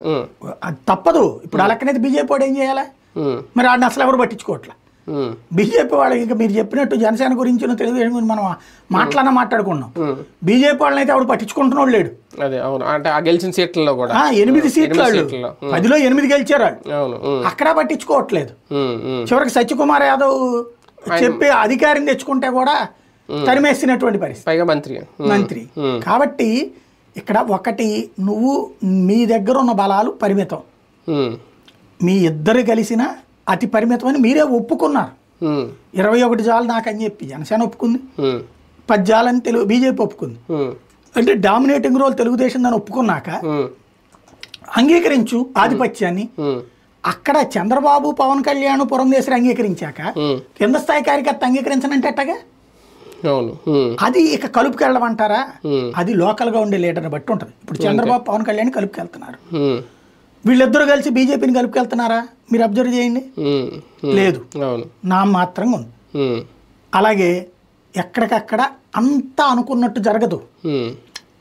అది తప్పదు. ఇప్పుడు ఆ లెక్కనైతే బీజేపీ వాడు ఏం చేయాలి? మరి వాడిని అసలు ఎవరు పట్టించుకోవట్లే. బీజేపీ వాళ్ళకి ఇంకా మీరు చెప్పినట్టు జనసేన గురించి తెలుగుదేశం గురించి మనం మాట్లాడుకున్నాం. బీజేపీ వాళ్ళని అయితే ఆవిడ పట్టించుకుంటున్నాడు లేడు. అదే అవును, అంటే ఆ గెలిచిన సీట్లలో కూడా 8 సీట్లు 10లో 8 గెలిచారు వాళ్ళు. అక్కడ పట్టించుకోవట్లేదు. చివరికి సత్యకుమార్ యాదవ్ చెప్పి అధికారిని తెచ్చుకుంటే కూడా తరిమేసినటువంటి పరిస్థితి మంత్రి. కాబట్టి ఇక్కడ ఒకటి, నువ్వు మీ దగ్గర ఉన్న బలాలు పరిమితం, మీ ఇద్దరు కలిసిన అతి పరిమితం అని మీరే ఒప్పుకున్నారు. 21 జాలు నాకని చెప్పి జనసేన ఒప్పుకుంది, 10 జాలని బీజేపీ ఒప్పుకుంది. అంటే డామినేటింగ్ రోల్ తెలుగుదేశం దాన్ని ఒప్పుకున్నాక అంగీకరించు ఆధిపత్యాన్ని. అక్కడ చంద్రబాబు, పవన్ కళ్యాణ్, పురంధేశ్వరి అంగీకరించాక కింద స్థాయి కార్యకర్త అంగీకరించనంటే అట్టగా అది ఇక కలుపుకెళ్ళడం అంటారా? అది లోకల్ గా ఉండే లీడర్ని బట్టి ఉంటుంది. ఇప్పుడు చంద్రబాబు, పవన్ కళ్యాణ్ కలుపుకెళ్తున్నారు, వీళ్ళిద్దరూ కలిసి బీజేపీని కలుపుకెళ్తున్నారా? మీరు అబ్జర్వ్ చేయండి, లేదు, నా మాత్రంగా ఉంది. అలాగే ఎక్కడికక్కడ అంతా అనుకున్నట్టు జరగదు.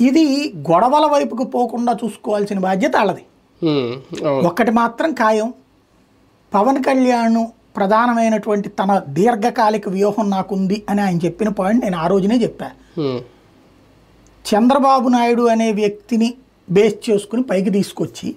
ఇది గొడవల వైపుకు పోకుండా చూసుకోవాల్సిన బాధ్యత వాళ్ళది. ఒక్కటి మాత్రం ఖాయం, పవన్ కళ్యాణ్ ప్రధానమైనటువంటి తన దీర్ఘకాలిక వ్యూహం నాకుంది అని ఆయన చెప్పిన పాయింట్ నేను ఆ రోజునే చెప్పా. చంద్రబాబు నాయుడు అనే వ్యక్తిని బేస్ చేసుకుని పైకి తీసుకొచ్చి